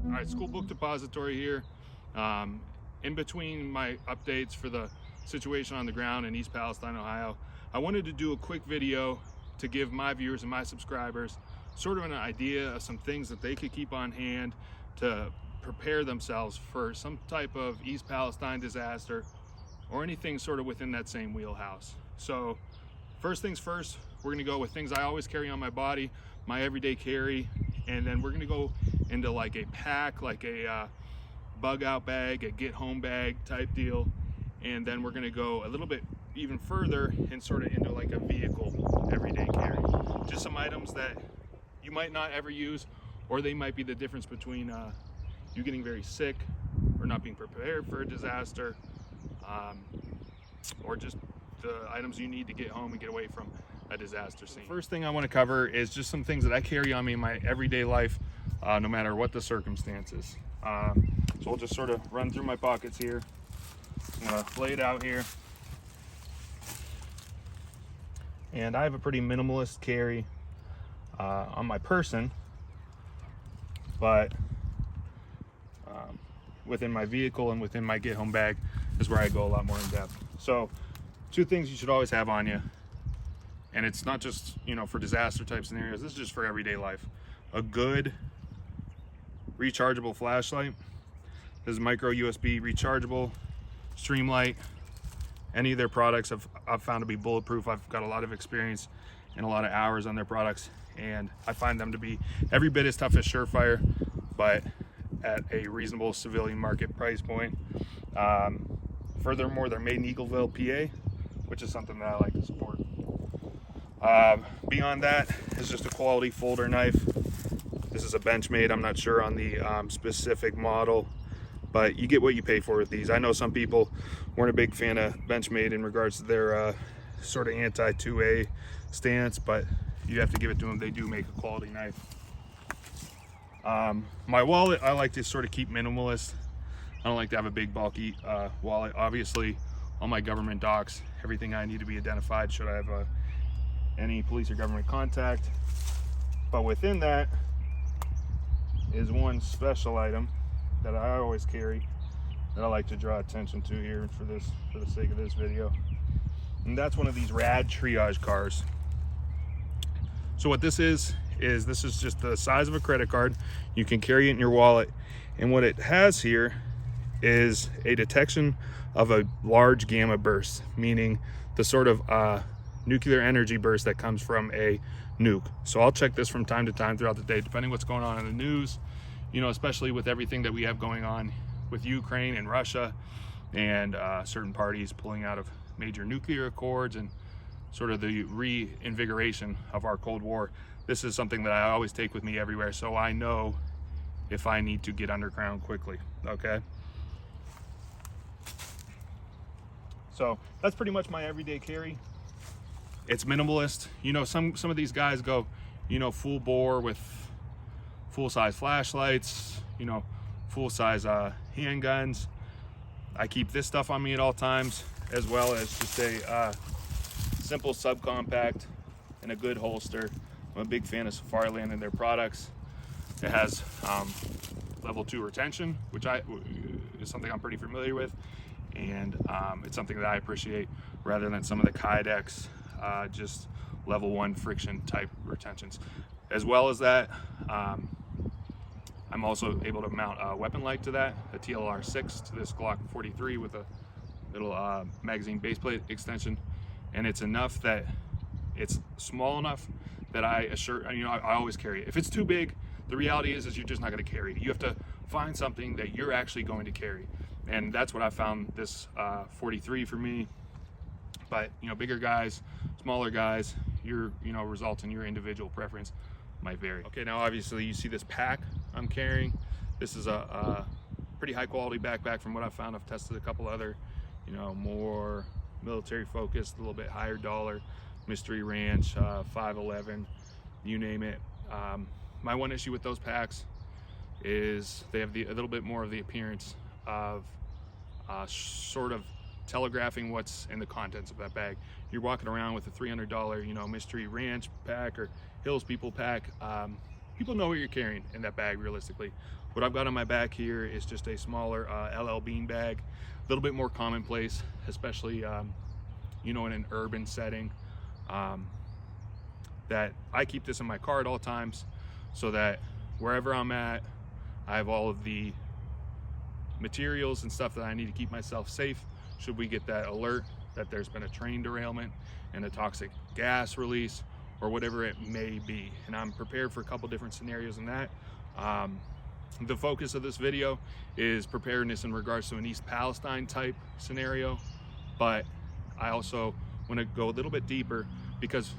All right, school book depository here. In between my updates for the situation on the ground in East Palestine, Ohio, I wanted to do a quick video to give my viewers and my subscribers sort of an idea of some things that they could keep on hand to prepare themselves for some type of East Palestine disaster or anything sort of within that same wheelhouse. So first things first, we're gonna go with things I always carry on my body, my everyday carry, and then we're gonna go into like a pack, like a bug out bag, a get home bag type deal. And then we're gonna go a little bit even further and sort of into like a vehicle everyday carry. Just some items that you might not ever use, or they might be the difference between you getting very sick or not being prepared for a disaster, or just the items you need to get home and get away from a disaster scene. First thing I want to cover is just some things that I carry on me in my everyday life, no matter what the circumstances. So we'll just sort of run through my pockets here. I'm gonna lay it out here. And I have a pretty minimalist carry on my person, but within my vehicle and within my get home bag is where I go a lot more in depth. So two things you should always have on you, and it's not just, you know, for disaster type scenarios, this is just for everyday life. A good rechargeable flashlight. This is micro USB rechargeable. Streamlight, any of their products I've found to be bulletproof. I've got a lot of experience and a lot of hours on their products, and I find them to be every bit as tough as Surefire, but at a reasonable civilian market price point. Furthermore, they're made in Eagleville, PA, which is something that I like to support. Beyond that is just a quality folder knife. This is a Benchmade. I'm not sure on the specific model, but you get what you pay for with these. I know some people weren't a big fan of Benchmade in regards to their sort of anti-2A stance, but you have to give it to them. They do make a quality knife. My wallet, I like to sort of keep minimalist. I don't like to have a big bulky wallet. Obviously, all my government docs, everything I need to be identified should I have any police or government contact. But within that is one special item that I always carry that I like to draw attention to here for the sake of this video. And that's one of these rad triage cars. So what this is just the size of a credit card. You can carry it in your wallet. And what it has here is a detection of a large gamma burst, meaning the sort of nuclear energy burst that comes from a nuke. So I'll check this from time to time throughout the day, depending what's going on in the news, you know, especially with everything that we have going on with Ukraine and Russia and certain parties pulling out of major nuclear accords and sort of the reinvigoration of our Cold War. This is something that I always take with me everywhere, so I know if I need to get underground quickly, okay? So that's pretty much my everyday carry. It's minimalist. You know, some of these guys go, you know, full bore with full-size flashlights, you know, full-size handguns. I keep this stuff on me at all times, as well as just a simple subcompact and a good holster. I'm a big fan of Safariland and their products. It has level 2 retention, which is something I'm pretty familiar with, and it's something that I appreciate rather than some of the Kydex just level 1 friction type retentions. As well as that, I'm also able to mount a weapon light to that, a TLR6 to this Glock 43 with a little magazine baseplate extension, and it's enough that it's small enough that I always carry it. If it's too big, the reality is you're just not going to carry it. You have to find something that you're actually going to carry, and that's what I found this 43 for me. But you know, bigger guys, smaller guys, your results in your individual preference might vary. Okay, now obviously you see this pack I'm carrying. This is a pretty high quality backpack from what I've found. I've tested a couple other, you know, more military focused, a little bit higher dollar, Mystery Ranch, 511, you name it. My one issue with those packs is they have a little bit more of the appearance of sort of telegraphing what's in the contents of that bag. You're walking around with a $300, you know, mystery ranch pack or Hills People pack. People know what you're carrying in that bag realistically. What I've got on my back here is just a smaller LL Bean bag, a little bit more commonplace, especially you know, in an urban setting. That I keep this in my car at all times, so that wherever I'm at, I have all of the materials and stuff that I need to keep myself safe should we get that alert that there's been a train derailment and a toxic gas release or whatever it may be. And I'm prepared for a couple different scenarios in that. The focus of this video is preparedness in regards to an East Palestine type scenario, but I also want to go a little bit deeper because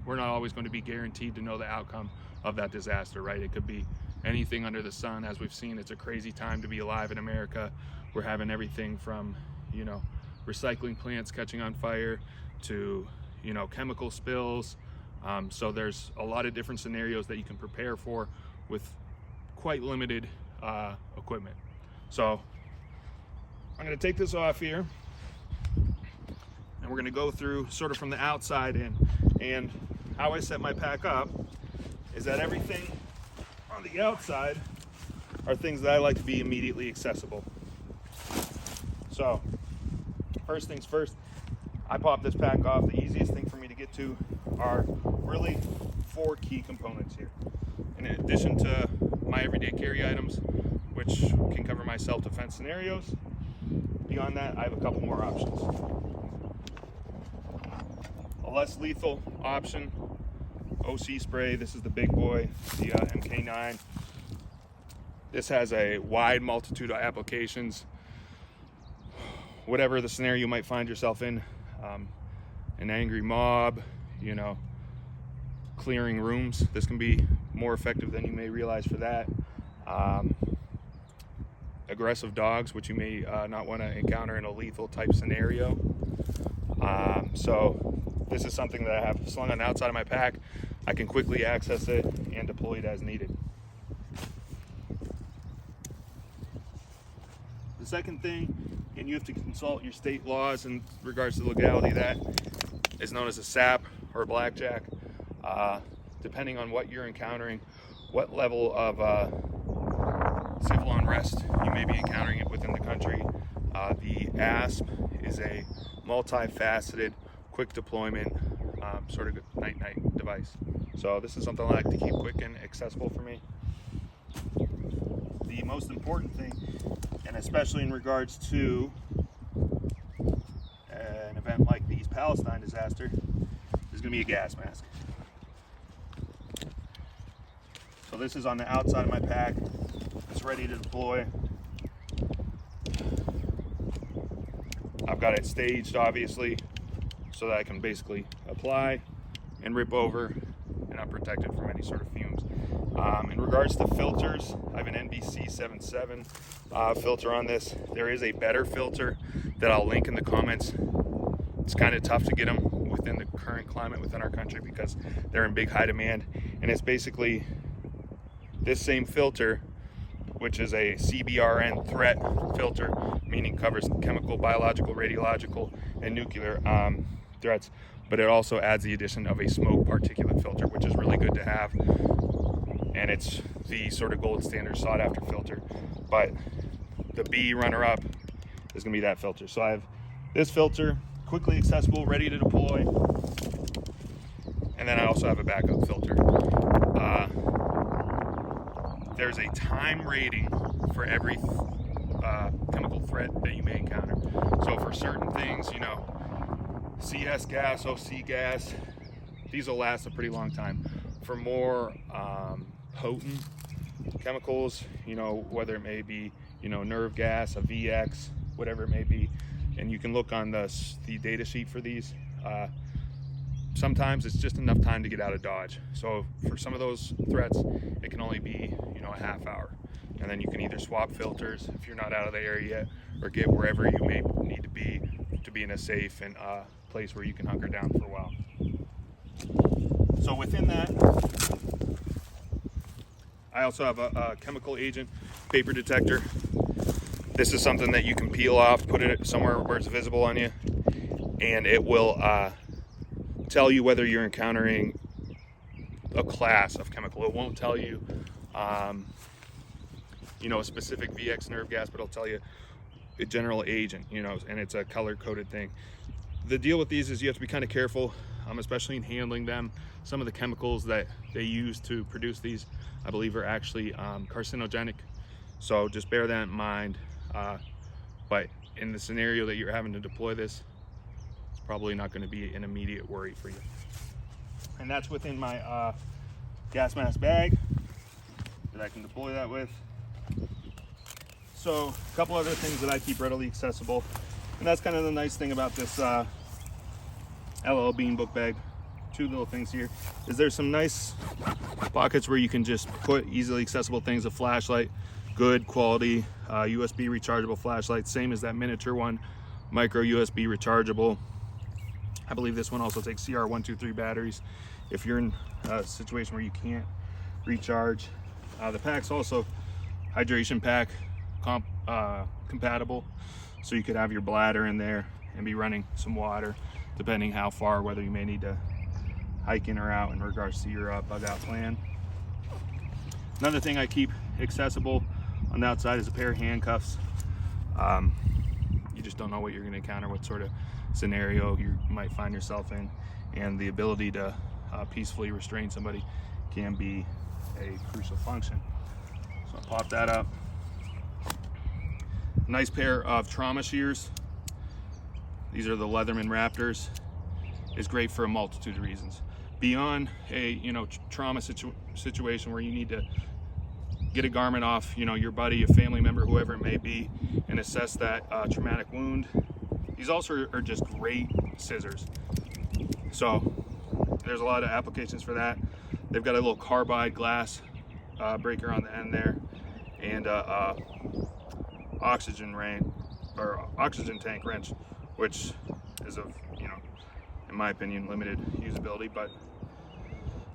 we're not always going to be guaranteed to know the outcome of that disaster, right? It could be anything under the sun. As we've seen, it's a crazy time to be alive in America. We're having everything from, you know, recycling plants catching on fire to, you know, chemical spills. So there's a lot of different scenarios that you can prepare for with quite limited equipment. So I'm going to take this off here and we're going to go through sort of from the outside in. And how I set my pack up is that everything on the outside are things that I like to be immediately accessible. So first things first, I pop this pack off. The easiest thing for me to get to are really 4 key components here. In addition to my everyday carry items, which can cover my self-defense scenarios, beyond that, I have a couple more options. A less lethal option, OC spray. This is the big boy, the MK9. This has a wide multitude of applications. Whatever the scenario you might find yourself in, an angry mob, you know, clearing rooms, this can be more effective than you may realize for that. Aggressive dogs, which you may not want to encounter in a lethal type scenario. So this is something that I have slung on the outside of my pack. I can quickly access it and deploy it as needed. The second thing, and you have to consult your state laws in regards to the legality of that, is known as a SAP or a blackjack. Depending on what you're encountering, what level of civil unrest you may be encountering it within the country, the ASP is a multifaceted, quick deployment sort of night-night device. So this is something I like to keep quick and accessible for me. The most important thing, and especially in regards to an event like the East Palestine disaster, is going to be a gas mask. So this is on the outside of my pack. It's ready to deploy. I've got it staged, obviously, so that I can basically apply and rip over, and I'm protected from any sort of fumes. In regards to filters, I have an NBC77 filter on this. There is a better filter that I'll link in the comments. It's kind of tough to get them within the current climate within our country because they're in big high demand, and it's basically this same filter, which is a CBRN threat filter, meaning covers chemical, biological, radiological, and nuclear threats, but it also adds the addition of a smoke particulate filter, which is really good to have, and it's the sort of gold standard sought after filter. But the B runner-up is going to be that filter. So I have this filter, quickly accessible, ready to deploy, and then I also have a backup filter. There's a time rating for every chemical threat that you may encounter. So for certain things, you know, CS gas, OC gas, these will last a pretty long time. For more potent chemicals, you know, whether it may be, you know, nerve gas, a VX, whatever it may be, and you can look on the data sheet for these. Sometimes it's just enough time to get out of Dodge. So for some of those threats, it can only be, you know, a half hour. And then you can either swap filters if you're not out of the area yet, or get wherever you may need to be in a safe and place where you can hunker down for a while. So within that, I also have a chemical agent paper detector This is something that you can peel off, put it somewhere where it's visible on you, and it will tell you whether you're encountering a class of chemical. It won't tell you, you know, a specific VX nerve gas, but it'll tell you a general agent, you know, and it's a color-coded thing. The deal with these is you have to be kind of careful, especially in handling them. Some of the chemicals that they use to produce these, I believe, are actually carcinogenic. So just bear that in mind. But in the scenario that you're having to deploy this, it's probably not going to be an immediate worry for you. And that's within my gas mask bag that I can deploy that with. So a couple other things that I keep readily accessible, and that's kind of the nice thing about this LL Bean book bag. Two little things here is there's some nice pockets where you can just put easily accessible things. A flashlight, good quality USB rechargeable flashlight, same as that miniature one, micro USB rechargeable. I believe this one also takes CR123 batteries if you're in a situation where you can't recharge. The pack's also hydration pack compatible, so you could have your bladder in there and be running some water depending how far, whether you may need to hike in or out in regards to your bug out plan. Another thing I keep accessible on the outside is a pair of handcuffs. You just don't know what you're going to encounter, what sort of scenario you might find yourself in, and the ability to peacefully restrain somebody can be a crucial function. So I'll pop that up. Nice pair of trauma shears. These are the Leatherman Raptors. It's great for a multitude of reasons. Beyond a trauma situation where you need to get a garment off, your buddy, a family member, whoever it may be, and assess that traumatic wound. These also are just great scissors. So there's a lot of applications for that. They've got a little carbide glass breaker on the end there, and oxygen tank wrench, which is of, in my opinion, limited usability, but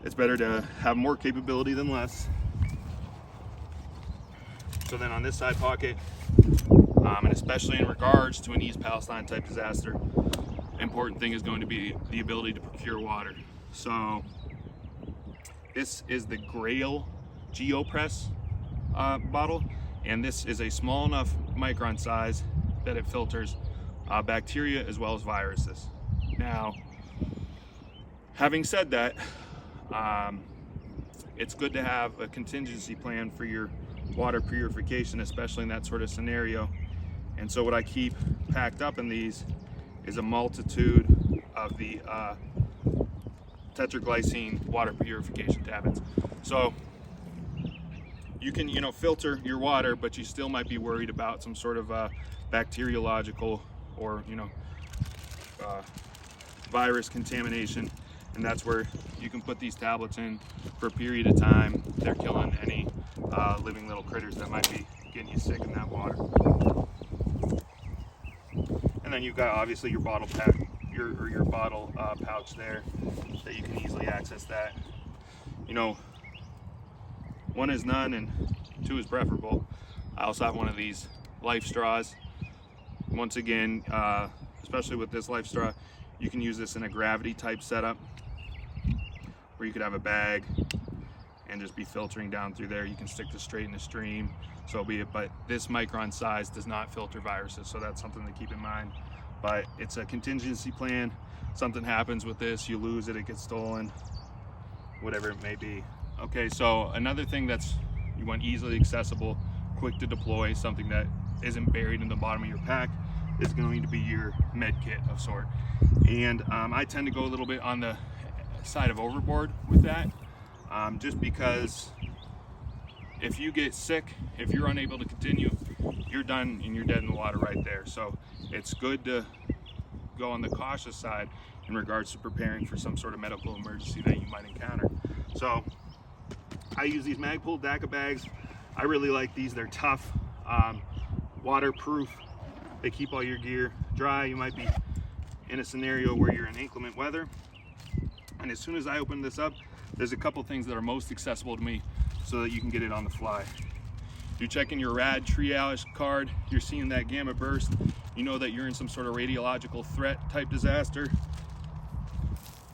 it's better to have more capability than less. So then on this side pocket, and especially in regards to an East Palestine type disaster, important thing is going to be the ability to procure water. So this is the Grail GeoPress bottle, and this is a small enough micron size that it filters bacteria as well as viruses. Now, having said that, it's good to have a contingency plan for your water purification, especially in that sort of scenario. And so what I keep packed up in these is a multitude of the tetraglycine water purification tablets. So you can, filter your water, but you still might be worried about some sort of bacteriological or, virus contamination. And that's where you can put these tablets in for a period of time. They're killing any living little critters that might be getting you sick in that water. And then you've got obviously your bottle pack, your bottle pouch there that you can easily access that. One is none and two is preferable. I also have one of these Lifestraws. Once again, especially with this Lifestraw, you can use this in a gravity type setup where you could have a bag and just be filtering down through there. You can stick this straight in the stream, so be it. But this micron size does not filter viruses, so that's something to keep in mind. But it's a contingency plan. Something happens with this, you lose it, it gets stolen, whatever it may be. Okay, so another thing that's you want easily accessible, quick to deploy, something that isn't buried in the bottom of your pack, is going to be your med kit of sort. And I tend to go a little bit on the side of overboard with that, just because if you get sick, if you're unable to continue, you're done and you're dead in the water right there. So it's good to go on the cautious side in regards to preparing for some sort of medical emergency that you might encounter. So I use these Magpul DACA bags. I really like these. They're tough, waterproof. They keep all your gear dry. You might be in a scenario where you're in inclement weather. And as soon as I open this up, there's a couple things that are most accessible to me so that you can get it on the fly. You're checking your rad triage card, you're seeing that gamma burst, you know that you're in some sort of radiological threat type disaster.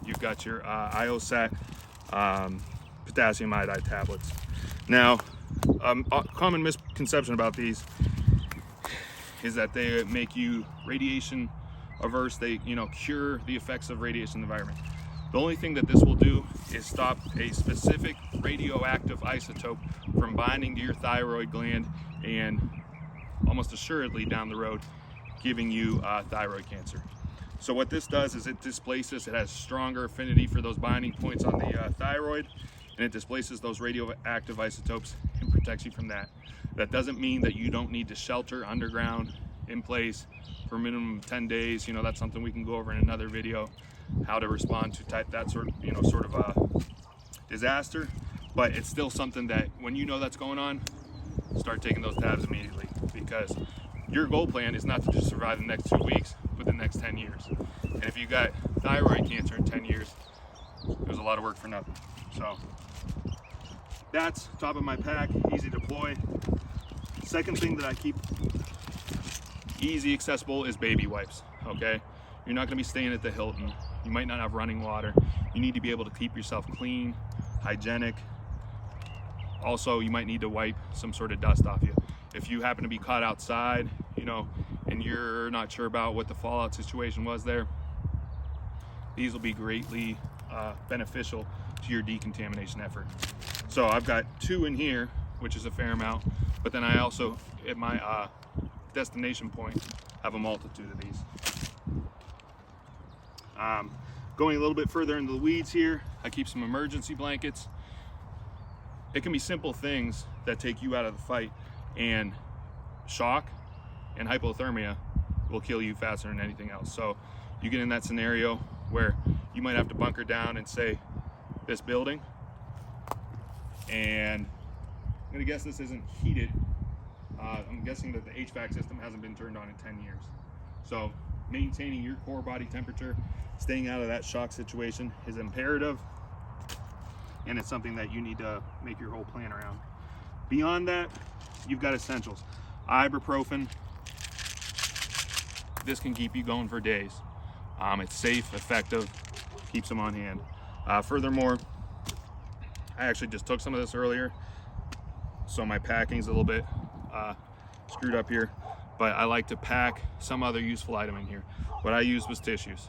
You've got your IOSAT potassium iodide tablets. Now, a common misconception about these is that they make you radiation averse. They, cure the effects of radiation in the environment. The only thing that this will do is stop a specific radioactive isotope from binding to your thyroid gland and almost assuredly down the road giving you thyroid cancer. So what this does is it displaces, it has stronger affinity for those binding points on the thyroid, and it displaces those radioactive isotopes and protects you from that. That doesn't mean that you don't need to shelter underground in place for a minimum of 10 days. That's something we can go over in another video, how to respond to that sort of a disaster. But it's still something that when you know that's going on, start taking those tabs immediately, because your goal plan is not to just survive the next 2 weeks, but the next 10 years. And if you got thyroid cancer in 10 years, there's a lot of work for nothing. So that's top of my pack, easy to deploy. Second thing that I keep easy accessible is baby wipes. Okay, you're not going to be staying at the Hilton, you might not have running water, you need to be able to keep yourself clean, hygienic. Also, you might need to wipe some sort of dust off you. If you happen to be caught outside, and you're not sure about what the fallout situation was there, these will be greatly beneficial to your decontamination effort. So I've got 2 in here, which is a fair amount, but then I also, at my destination point, have a multitude of these. Going a little bit further into the weeds here, I keep some emergency blankets. It can be simple things that take you out of the fight, and shock and hypothermia will kill you faster than anything else. So you get in that scenario where you might have to bunker down in, say, this building, and I'm gonna guess this isn't heated. I'm guessing that the HVAC system hasn't been turned on in 10 years. So maintaining your core body temperature, staying out of that shock situation is imperative, and it's something that you need to make your whole plan around. Beyond that, you've got essentials. Ibuprofen, this can keep you going for days. It's safe, effective, keeps them on hand. Furthermore, I actually just took some of this earlier, so my packing's a little bit screwed up here, but I like to pack some other useful item in here. What I used was tissues.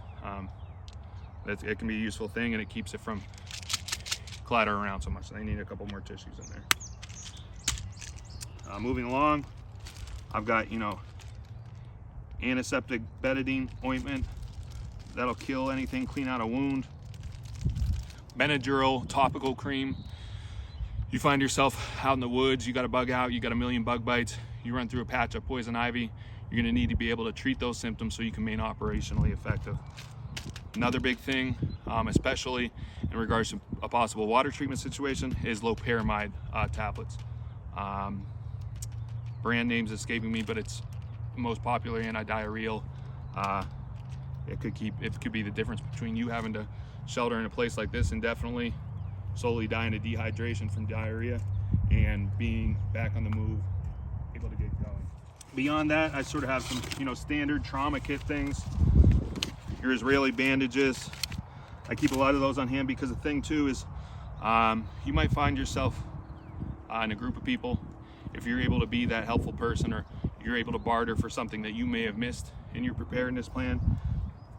It can be a useful thing, and it keeps it from clattering around so much. I need a couple more tissues in there. Moving along, I've got, antiseptic betadine ointment. That'll kill anything, clean out a wound. Benadryl topical cream. You find yourself out in the woods, you got a bug out, you got a million bug bites, you run through a patch of poison ivy, you're gonna need to be able to treat those symptoms so you can remain operationally effective. Another big thing, especially in regards to a possible water treatment situation, is loperamide tablets. Brand name's escaping me, but it's the most popular anti-diarrheal. It could be the difference between you having to shelter in a place like this indefinitely, slowly dying of dehydration from diarrhea, and being back on the move, able to get going. Beyond that, I sort of have some, standard trauma kit things. Your Israeli bandages. I keep a lot of those on hand because the thing too is, you might find yourself in a group of people. If you're able to be that helpful person, or you're able to barter for something that you may have missed in your preparedness plan,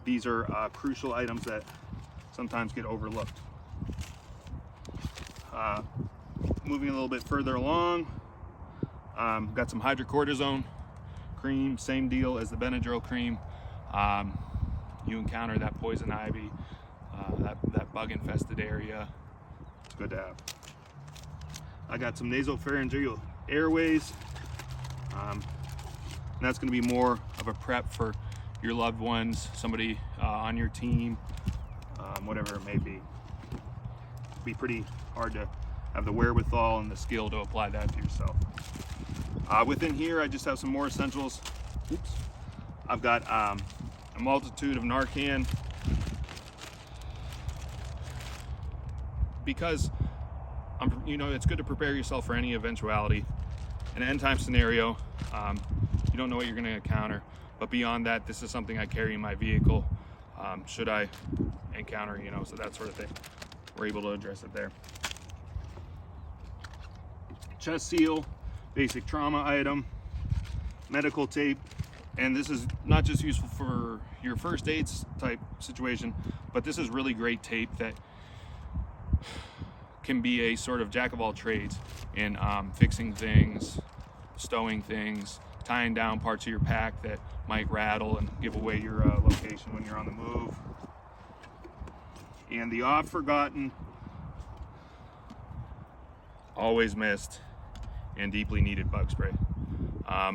these are crucial items that sometimes get overlooked. Moving a little bit further along, got some hydrocortisone cream, same deal as the Benadryl cream. You encounter that poison ivy, that bug infested area, it's good to have. I got some nasopharyngeal airways, and that's going to be more of a prep for your loved ones, somebody on your team, whatever it may be. It'd be pretty hard to have the wherewithal and the skill to apply that to yourself. Within here, I just have some more essentials. Oops. I've got a multitude of Narcan, because it's good to prepare yourself for any eventuality. an end time scenario, you don't know what you're going to encounter, but beyond that, this is something I carry in my vehicle should I encounter, you know, so that sort of thing. We're able to address it there. Chest seal, basic trauma item, medical tape, and this is not just useful for your first aids type situation, but this is really great tape that can be a sort of jack of all trades in fixing things, stowing things, tying down parts of your pack that might rattle and give away your location when you're on the move. And the oft forgotten, always missed, and deeply needed bug spray.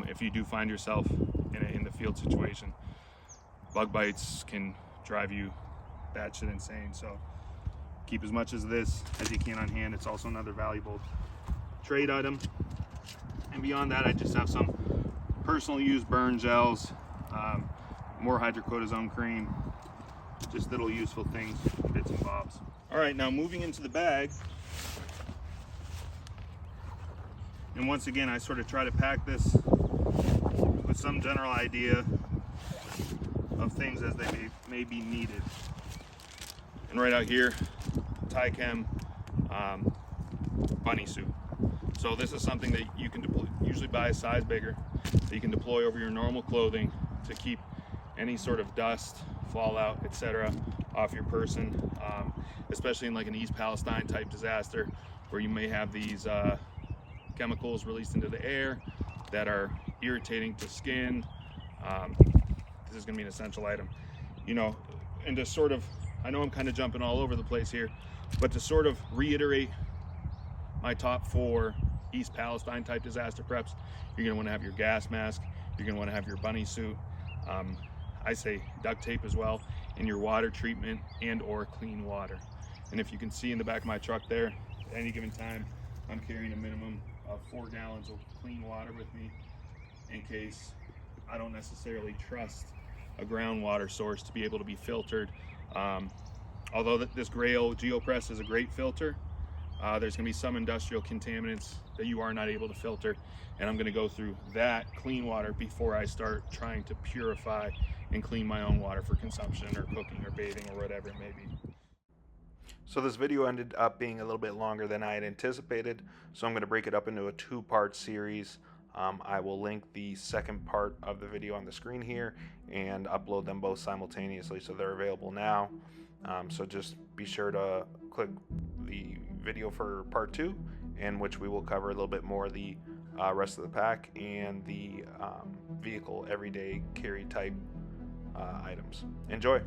If you do find yourself in the field situation, bug bites can drive you batshit insane. So keep as much of this as you can on hand. It's also another valuable trade item. And beyond that, I just have some personal use burn gels, more hydrocortisone cream, just little useful things, bits and bobs. All right, now moving into the bag. And once again, I sort of try to pack this with some general idea of things as they may be needed. And right out here, Tychem bunny suit. So this is something that you can deploy, usually buy a size bigger, that you can deploy over your normal clothing to keep any sort of dust, fallout, etc. off your person, especially in like an East Palestine type disaster where you may have these chemicals released into the air that are irritating to skin. This is going to be an essential item, you know. And to sort of, I know I'm kind of jumping all over the place here, but to sort of reiterate my top 4 East Palestine type disaster preps, you're going to want to have your gas mask, you're going to want to have your bunny suit, I say duct tape as well, and your water treatment and or clean water. And if you can see in the back of my truck there, at any given time, I'm carrying a minimum of 4 gallons of clean water with me in case I don't necessarily trust a groundwater source to be able to be filtered. Although this Grail GeoPress is a great filter, there's going to be some industrial contaminants that you are not able to filter, and I'm going to go through that clean water before I start trying to purify and clean my own water for consumption or cooking or bathing or whatever it may be. So this video ended up being a little bit longer than I had anticipated, so I'm going to break it up into a 2-part series. I will link the second part of the video on the screen here and upload them both simultaneously, so they're available now. So just be sure to click the video for part 2, in which we will cover a little bit more the rest of the pack and the vehicle everyday carry type items. Enjoy!